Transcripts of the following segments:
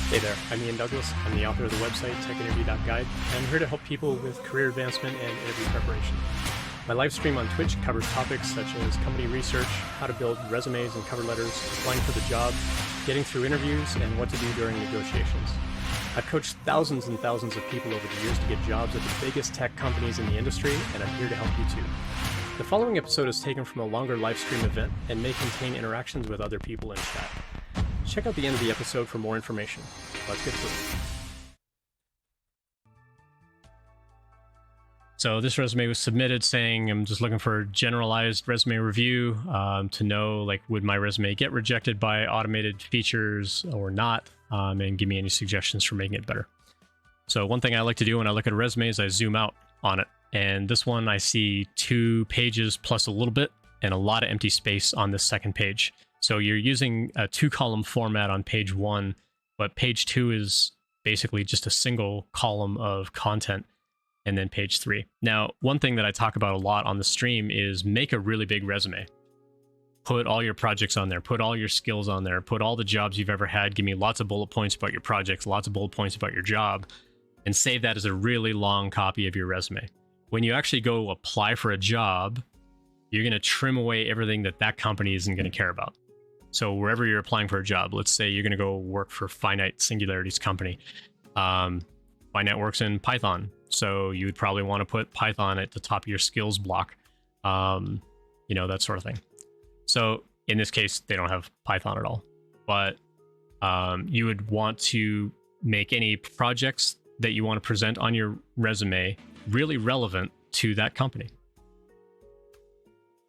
Hey there, I'm Ian Douglas. I'm the author of the website techinterview.guide, and I'm here to help people with career advancement and interview preparation. My live stream on Twitch covers topics such as company research, how to build resumes and cover letters, applying for the job, getting through interviews, and what to do during negotiations. I've coached thousands and thousands of people over the years to get jobs at the biggest tech companies in the industry, and I'm here to help you too. The following episode is taken from a longer live stream event and may contain interactions with other people in chat. Check out the end of the episode for more information. Let's get to it. So this resume was submitted saying I'm just looking for a generalized resume review to know, like, would my resume get rejected by automated features or not, and give me any suggestions for making it better. So one thing I like to do when I look at a resume is I zoom out on it. And this one I see 2 pages plus a little bit and a lot of empty space on this second page. So you're using a 2-column format on page 1, but page 2 is basically just a single column of content, and then page 3. Now, one thing that I talk about a lot on the stream is make a really big resume. Put all your projects on there, put all your skills on there, put all the jobs you've ever had, give me lots of bullet points about your projects, lots of bullet points about your job, and save that as a really long copy of your resume. When you actually go apply for a job, you're going to trim away everything that company isn't going to care about. So wherever you're applying for a job, let's say you're going to go work for Finite Singularity's company. Finite works in Python, so you would probably want to put Python at the top of your skills block, that sort of thing. So in this case, they don't have Python at all, but you would want to make any projects that you want to present on your resume really relevant to that company.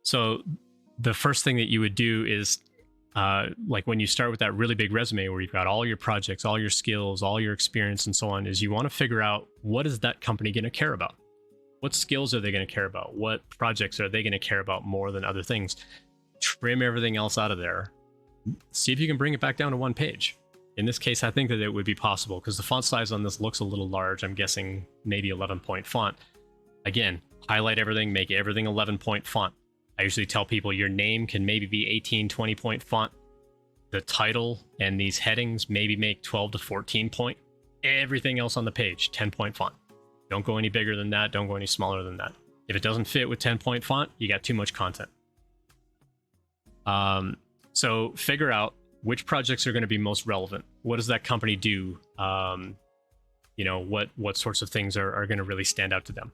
So the first thing that you would do is, like when you start with that really big resume where you've got all your projects, all your skills, all your experience and so on, is you want to figure out, what is that company going to care about? What skills are they going to care about? What projects are they going to care about more than other things? Trim everything else out of there. See if you can bring it back down to 1 page. In this case, I think that it would be possible because the font size on this looks a little large. I'm guessing maybe 11-point font. Again, highlight everything, make everything 11-point font. I usually tell people your name can maybe be 18, 20-point font. The title and these headings maybe make 12 to 14-point. Everything else on the page, 10-point font. Don't go any bigger than that. Don't go any smaller than that. If it doesn't fit with 10-point font, you got too much content. So figure out which projects are going to be most relevant. What does that company do? What sorts of things are going to really stand out to them?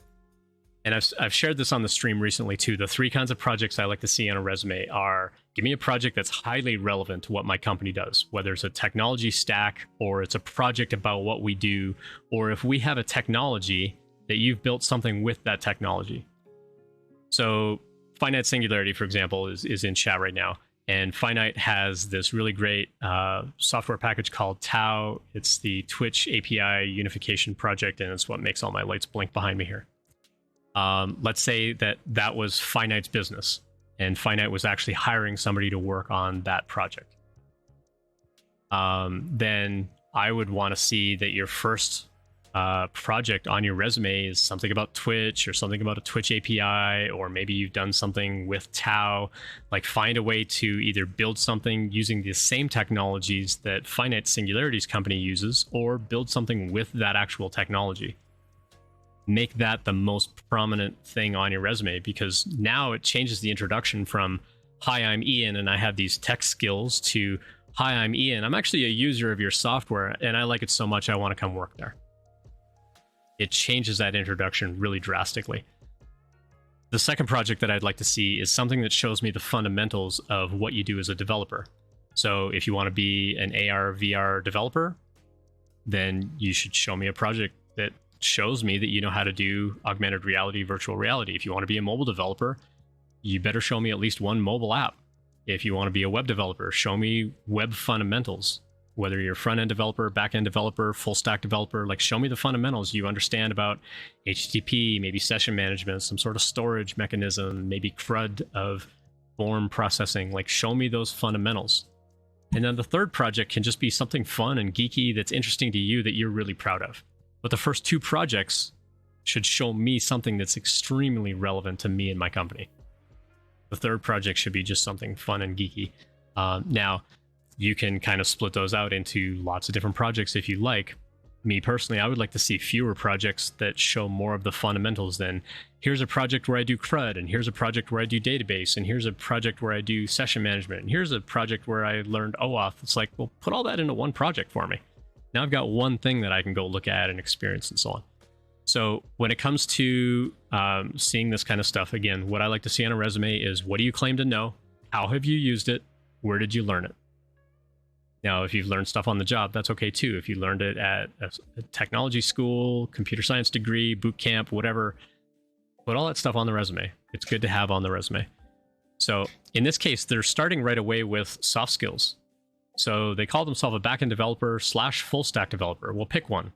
And I've shared this on the stream recently too. The 3 kinds of projects I like to see on a resume are, give me a project that's highly relevant to what my company does, whether it's a technology stack or it's a project about what we do, or if we have a technology that you've built something with that technology. So Finite Singularity, for example, is in chat right now. And Finite has this really great software package called Tau. It's the Twitch API unification project, and it's what makes all my lights blink behind me here. Let's say that was Finite's business, and Finite was actually hiring somebody to work on that project. Then I would want to see that your first project on your resume is something about Twitch or something about a Twitch API, or maybe you've done something with Tau. Like, find a way to either build something using the same technologies that Finite Singularity's company uses, or build something with that actual technology. Make that the most prominent thing on your resume, because now it changes the introduction from, hi, I'm Ian and I have these tech skills, to, hi, I'm Ian, I'm actually a user of your software and I like it so much I want to come work there. It changes that introduction really drastically. The second project that I'd like to see is something that shows me the fundamentals of what you do as a developer. So if you want to be an AR, VR developer, then you should show me a project that shows me that you know how to do augmented reality, virtual reality. If you want to be a mobile developer, you better show me at least 1 mobile app. If you want to be a web developer, show me web fundamentals. Whether you're a front-end developer, back-end developer, full-stack developer, like, show me the fundamentals you understand about HTTP, maybe session management, some sort of storage mechanism, maybe CRUD of form processing. Like, show me those fundamentals. And then the third project can just be something fun and geeky that's interesting to you that you're really proud of. But the first 2 projects should show me something that's extremely relevant to me and my company. The third project should be just something fun and geeky. Now, you can kind of split those out into lots of different projects if you like. Me personally, I would like to see fewer projects that show more of the fundamentals than here's a project where I do CRUD, and here's a project where I do database, and here's a project where I do session management, and here's a project where I learned OAuth. It's like, well, put all that into one project for me. Now I've got one thing that I can go look at and experience and so on. So when it comes to seeing this kind of stuff, again, what I like to see on a resume is, what do you claim to know? How have you used it? Where did you learn it? Now, if you've learned stuff on the job, that's okay too. If you learned it at a technology school, computer science degree, boot camp, whatever, put all that stuff on the resume. It's good to have on the resume. So in this case, they're starting right away with soft skills. So they call themselves a backend developer / full stack developer. Well, pick one.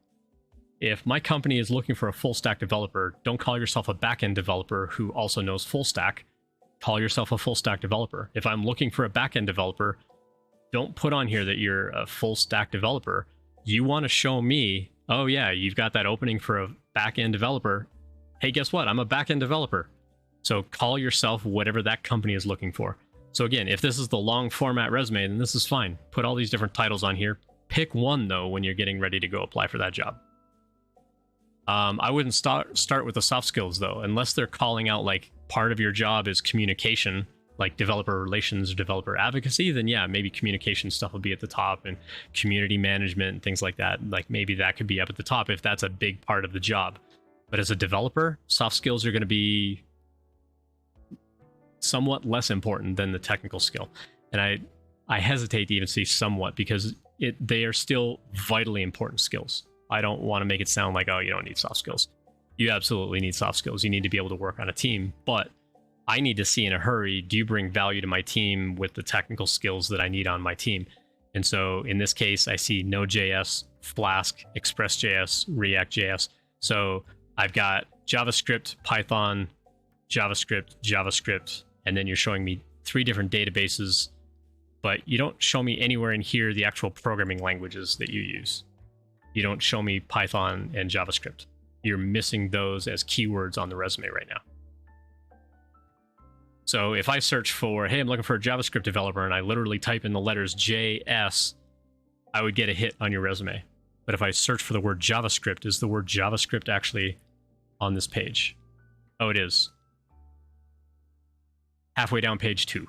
If my company is looking for a full stack developer, don't call yourself a backend developer who also knows full stack. Call yourself a full stack developer. If I'm looking for a backend developer, don't put on here that you're a full stack developer. You want to show me, oh yeah, you've got that opening for a backend developer. Hey, guess what? I'm a backend developer. So call yourself whatever that company is looking for. So again, if this is the long format resume, then this is fine. Put all these different titles on here. Pick one though when you're getting ready to go apply for that job. I wouldn't start with the soft skills though, unless they're calling out like part of your job is communication, like developer relations or developer advocacy, then yeah, maybe communication stuff will be at the top, and community management and things like that. Like maybe that could be up at the top if that's a big part of the job. But as a developer, soft skills are going to be somewhat less important than the technical skill. And I hesitate to even say somewhat, because they are still vitally important skills. I don't want to make it sound like, oh, you don't need soft skills. You absolutely need soft skills. You need to be able to work on a team, but I need to see in a hurry, do you bring value to my team with the technical skills that I need on my team? And so in this case, I see Node.js, Flask, Express.js, React.js. So I've got JavaScript, Python, JavaScript, and then you're showing me 3 different databases, but you don't show me anywhere in here the actual programming languages that you use. You don't show me Python and JavaScript. You're missing those as keywords on the resume right now. So if I search for, hey, I'm looking for a JavaScript developer, and I literally type in the letters JS, I would get a hit on your resume. But if I search for the word JavaScript, is the word JavaScript actually on this page? Oh, it is. Halfway down page 2.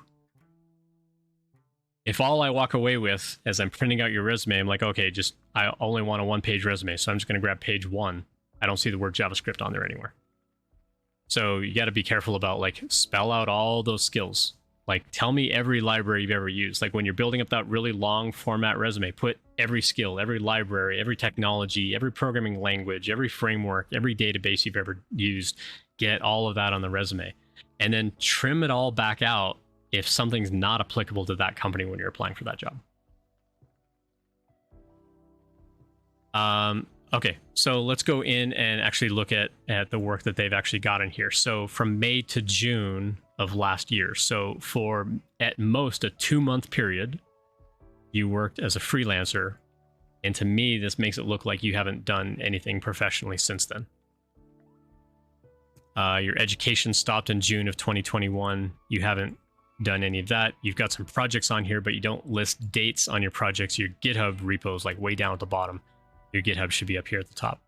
If all I walk away with as I'm printing out your resume, I'm like, okay, I only want a 1-page resume, so I'm just going to grab page 1. I don't see the word JavaScript on there anywhere. So you got to be careful about, like, spell out all those skills. Like, tell me every library you've ever used. Like, when you're building up that really long format resume, put every skill, every library, every technology, every programming language, every framework, every database you've ever used. Get all of that on the resume. And then trim it all back out if something's not applicable to that company when you're applying for that job. Okay, so let's go in and actually look at the work that they've actually got in here. So from May to June of last year, so for at most a 2-month period, you worked as a freelancer. And to me, this makes it look like you haven't done anything professionally since then. Your education stopped in June of 2021. You haven't done any of that. You've got some projects on here, but you don't list dates on your projects. Your GitHub repo is like way down at the bottom. Your GitHub should be up here at the top.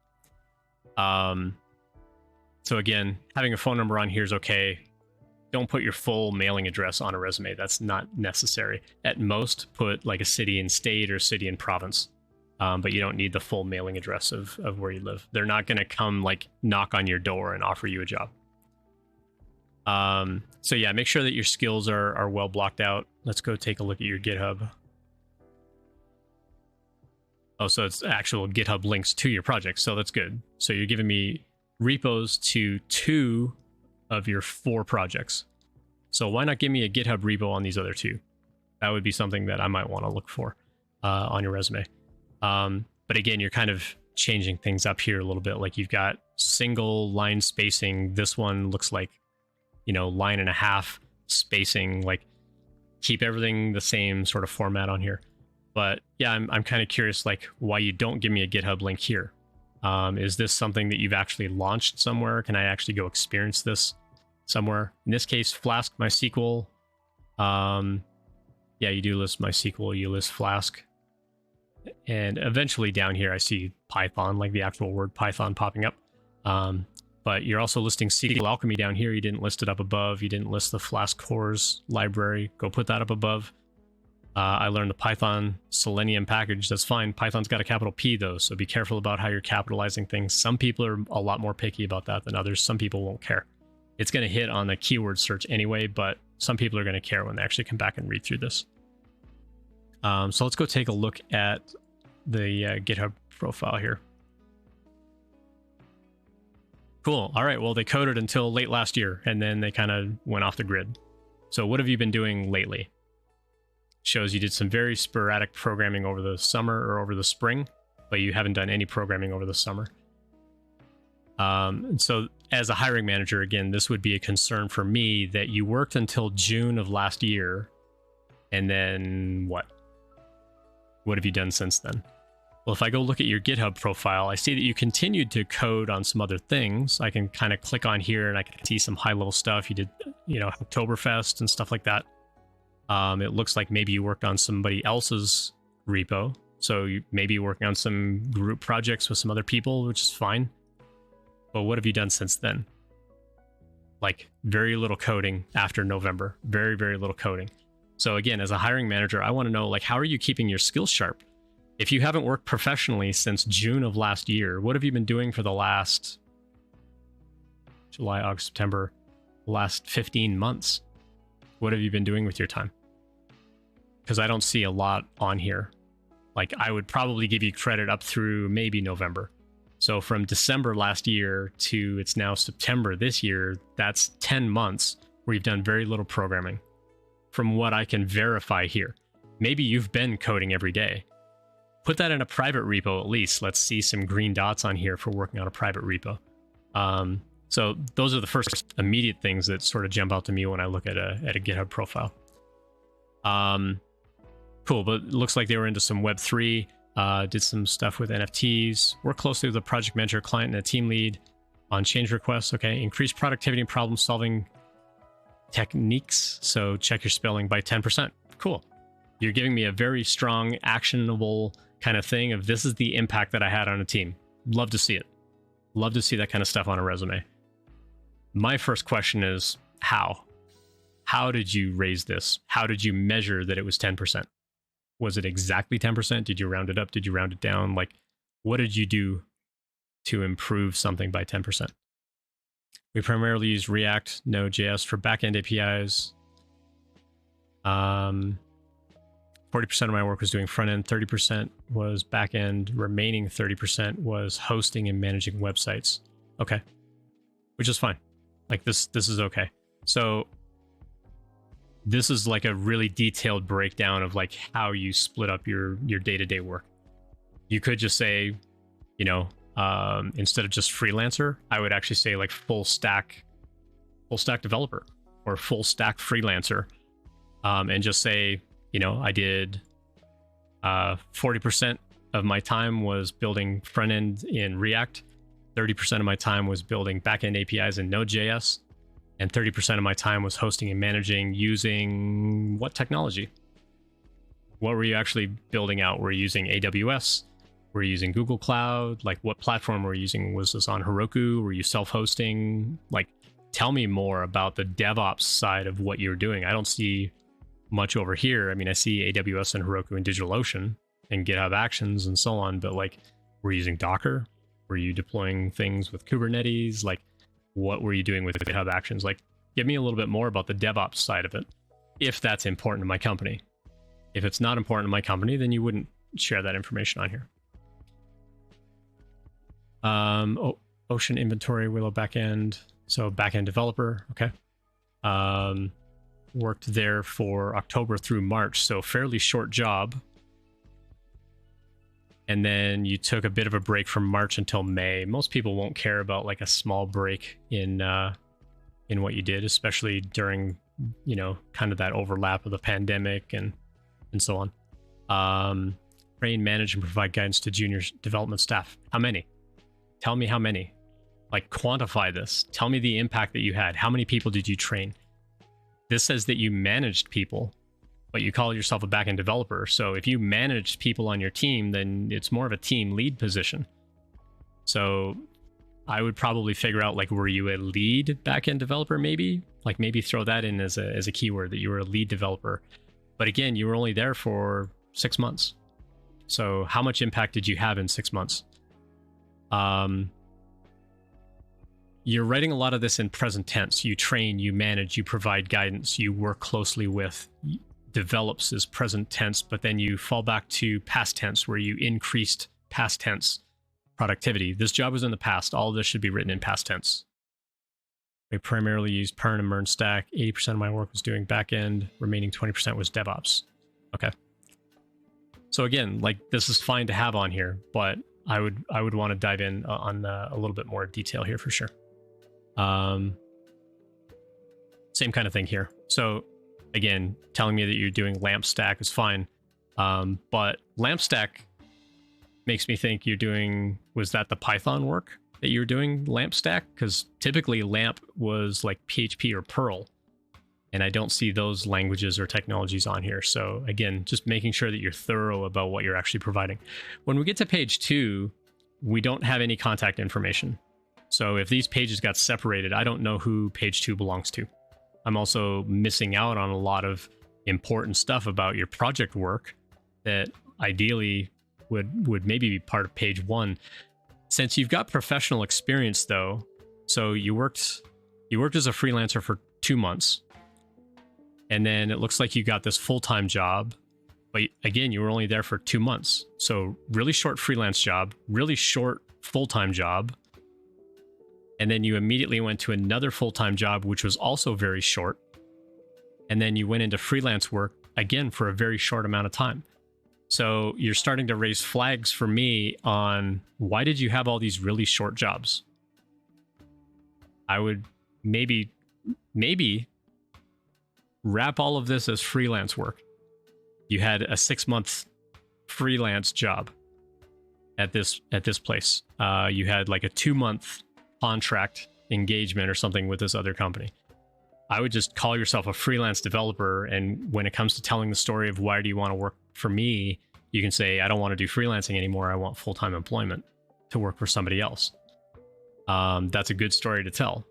So again, having a phone number on here is okay. Don't put your full mailing address on a resume. That's not necessary. At most, put like a city and state or city and province. But you don't need the full mailing address of where you live. They're not going to come like knock on your door and offer you a job. So yeah, make sure that your skills are well blocked out. Let's go take a look at your GitHub. Oh, so it's actual GitHub links to your project. So that's good. So you're giving me repos to 2 of your 4 projects. So why not give me a GitHub repo on these other 2? That would be something that I might want to look for on your resume. But again, you're kind of changing things up here a little bit. Like you've got single line spacing. This one looks like, line and a half spacing. Like keep everything the same sort of format on here. But yeah, I'm kind of curious, like why you don't give me a GitHub link here. Is this something that you've actually launched somewhere? Can I actually go experience this somewhere? In this case, Flask MySQL. Yeah, you do list MySQL, you list Flask. And eventually down here, I see Python, like the actual word Python popping up. But you're also listing SQL Alchemy down here. You didn't list it up above. You didn't list the Flask cores library. Go put that up above. I learned the Python Selenium package. That's fine. Python's got a capital P though, so be careful about how you're capitalizing things. Some people are a lot more picky about that than others. Some people won't care. It's going to hit on the keyword search anyway, but some people are going to care when they actually come back and read through this. So let's go take a look at the GitHub profile here. Cool. All right. Well, they coded until late last year, and then they kind of went off the grid. So what have you been doing lately? Shows you did some very sporadic programming over the summer or over the spring, but you haven't done any programming over the summer. So as a hiring manager, again, this would be a concern for me that you worked until June of last year, and then what? What have you done since then? Well, if I go look at your GitHub profile, I see that you continued to code on some other things. I can kind of click on here and I can see some high-level stuff. You did, Oktoberfest and stuff like that. It looks like maybe you worked on somebody else's repo. So maybe you're working on some group projects with some other people, which is fine. But what have you done since then? Like very little coding after November. Very, very little coding. So again, as a hiring manager, I want to know, like, how are you keeping your skills sharp? If you haven't worked professionally since June of last year, what have you been doing for the last July, August, September, last 15 months? What have you been doing with your time? Because I don't see a lot on here. Like, I would probably give you credit up through maybe November. So from December last year to it's now September this year, that's 10 months where you've done very little programming. From what I can verify here. Maybe you've been coding every day. Put that in a private repo at least. Let's see some green dots on here for working on a private repo. So those are the first immediate things that sort of jump out to me when I look at a GitHub profile. Cool, but it looks like they were into some Web3, did some stuff with NFTs, work closely with a project manager, client, and a team lead on change requests. Okay, increase productivity and problem solving techniques. So check your spelling by 10%. Cool. You're giving me a very strong, actionable kind of thing of this is the impact that I had on a team. Love to see it. Love to see that kind of stuff on a resume. My first question is how? How did you raise this? How did you measure that it was 10%? Was it exactly 10%? Did you round it up? Did you round it down? Like, what did you do to improve something by 10%? We primarily use React, Node.js for backend APIs. 40% of my work was doing front end, 30% was back end, remaining 30% was hosting and managing websites. Okay, which is fine. Like this is okay. So this is like a really detailed breakdown of like how you split up your day-to-day work. You could just say, instead of just freelancer, I would actually say like full stack developer or full stack freelancer, and just say, I did 40% of my time was building front end in React, 30% of my time was building backend APIs in Node.js, and 30% of my time was hosting and managing using what technology? What were you actually building out? Were you using AWS? Were you using Google Cloud? Like, what platform were you using? Was this on Heroku? Were you self-hosting? Like, tell me more about the DevOps side of what you're doing. I don't see much over here. I mean, I see AWS and Heroku and DigitalOcean and GitHub Actions and so on, but like, were you using Docker? Were you deploying things with Kubernetes? Like, what were you doing with GitHub Actions? Like, give me a little bit more about the DevOps side of it, if that's important to my company. If it's not important to my company, then you wouldn't share that information on here. Ocean inventory, Willow backend. So backend developer. Okay. Worked there for October through March. So fairly short job. And then you took a bit of a break from March until May. Most people won't care about like a small break in what you did, especially during, kind of that overlap of the pandemic and so on. Train, manage, and provide guidance to junior development staff. How many? Tell me how many. Like, quantify this. Tell me the impact that you had. How many people did you train? This says that you managed people. but you call yourself a backend developer. So if you manage people on your team, then it's more of a team lead position. So I would probably figure out, like, were you a lead backend developer? Maybe throw that in as a keyword, that you were a lead developer. But again, you were only there for 6 months. So how much impact did you have in 6 months? You're writing a lot of this in present tense. You train, you manage, you provide guidance, you work closely with. Develops is present tense, but then you fall back to past tense, where you increased past tense productivity. This job was in the past. All of this should be written in past tense. I primarily used Pern and Mern Stack. 80% of my work was doing backend. Remaining 20% was DevOps. Okay. So again, like, this is fine to have on here, but I would want to dive in on a little bit more detail here for sure. Same kind of thing here. So again, telling me that you're doing LAMP stack is fine. But LAMP stack makes me think was that the Python work that you were doing, LAMP stack? Because typically LAMP was like PHP or Perl, and I don't see those languages or technologies on here. So again, just making sure that you're thorough about what you're actually providing. When we get to page 2, we don't have any contact information. So if these pages got separated, I don't know who page 2 belongs to. I'm also missing out on a lot of important stuff about your project work that ideally would maybe be part of page 1. Since you've got professional experience though, so you worked as a freelancer for 2 months, and then it looks like you got this full-time job, but again, you were only there for 2 months. So really short freelance job, really short full-time job. And then you immediately went to another full-time job, which was also very short. And then you went into freelance work again for a very short amount of time. So you're starting to raise flags for me on, why did you have all these really short jobs? I would maybe wrap all of this as freelance work. You had a 6-month freelance job at this place. You had like a 2-month contract engagement or something with this other company. I would just call yourself a freelance developer, and when it comes to telling the story of why do you want to work for me, you can say, I don't want to do freelancing anymore. I want full-time employment to work for somebody else. That's a good story to tell.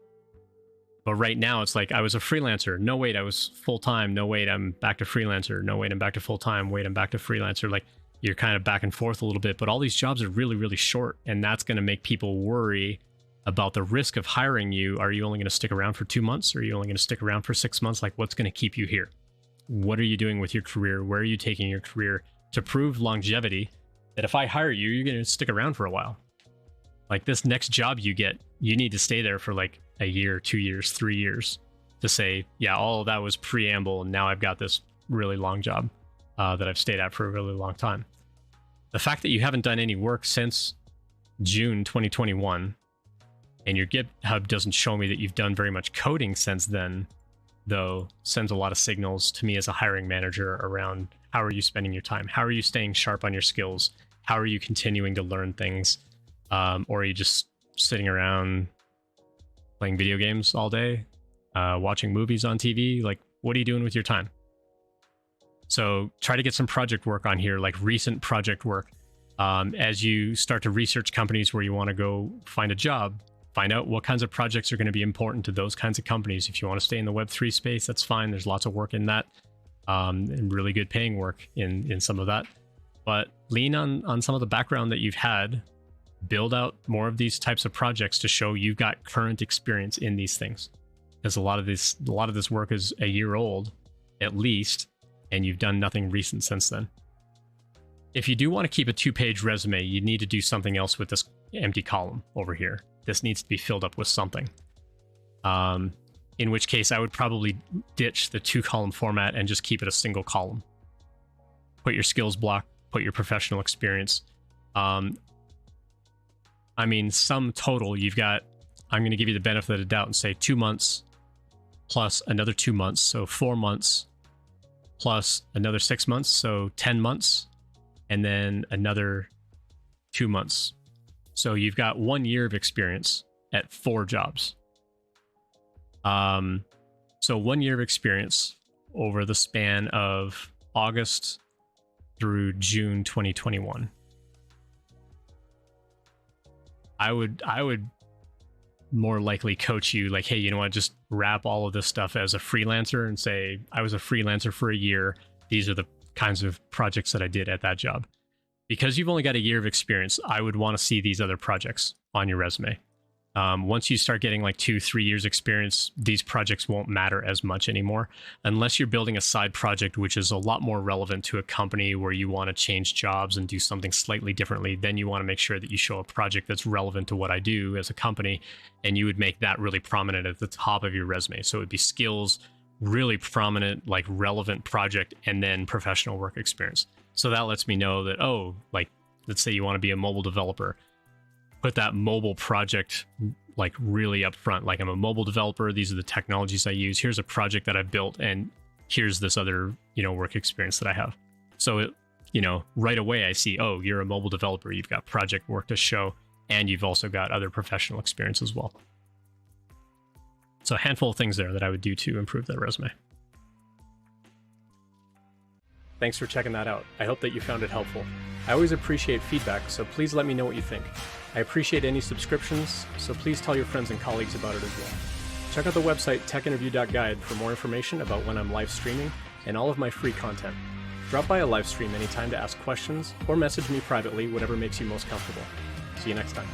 But right now it's like, I was a freelancer. No, wait, I was full-time. No, wait, I'm back to freelancer. No, wait, I'm back to full-time. Wait, I'm back to freelancer. Like, you're kind of back and forth a little bit, but all these jobs are really, really short, and that's going to make people worry about the risk of hiring you. Are you only going to stick around for 2 months? Or are you only going to stick around for 6 months? Like, what's going to keep you here? What are you doing with your career? Where are you taking your career to prove longevity, that if I hire you, you're going to stick around for a while? Like, this next job you get, you need to stay there for like a year, 2 years, 3 years to say, yeah, all of that was preamble, and now I've got this really long job that I've stayed at for a really long time. The fact that you haven't done any work since June 2021, and your GitHub doesn't show me that you've done very much coding since then, though, sends a lot of signals to me as a hiring manager around, how are you spending your time? How are you staying sharp on your skills? How are you continuing to learn things? Or are you just sitting around playing video games all day, watching movies on TV? Like, what are you doing with your time? So try to get some project work on here, like recent project work. As you start to research companies where you want to go find a job, find out what kinds of projects are going to be important to those kinds of companies. If you want to stay in the Web3 space, that's fine. There's lots of work in that, and really good paying work in some of that. But lean on some of the background that you've had. Build out more of these types of projects to show you've got current experience in these things. Because a lot of this work is a year old, at least, and you've done nothing recent since then. If you do want to keep a 2-page resume, you need to do something else with this empty column over here. This needs to be filled up with something. In which case, I would probably ditch the 2-column format and just keep it a single column. Put your skills block, put your professional experience. I mean, sum total, you've got, I'm going to give you the benefit of the doubt and say 2 months plus another 2 months. So 4 months plus another 6 months. So 10 months. And then another 2 months. So you've got 1 year of experience at 4 jobs. So 1 year of experience over the span of August through June 2021. I would more likely coach you like, hey, you know what, just wrap all of this stuff as a freelancer and say, I was a freelancer for a year. These are the kinds of projects that I did at that job. Because you've only got a year of experience, I would want to see these other projects on your resume. Once you start getting like 2-3 years experience, these projects won't matter as much anymore, unless you're building a side project, which is a lot more relevant to a company where you want to change jobs and do something slightly differently. Then you want to make sure that you show a project that's relevant to what I do as a company, and you would make that really prominent at the top of your resume. So it would be skills, really prominent, like relevant project, and then professional work experience. So that lets me know that, oh, like, let's say you want to be a mobile developer. Put that mobile project like really up front. Like, I'm a mobile developer. These are the technologies I use. Here's a project that I built, and here's this other, work experience that I have. So it, right away I see, oh, you're a mobile developer. You've got project work to show, and you've also got other professional experience as well. So a handful of things there that I would do to improve that resume. Thanks for checking that out. I hope that you found it helpful. I always appreciate feedback, so please let me know what you think. I appreciate any subscriptions, so please tell your friends and colleagues about it as well. Check out the website techinterview.guide for more information about when I'm live streaming and all of my free content. Drop by a live stream anytime to ask questions or message me privately, whatever makes you most comfortable. See you next time.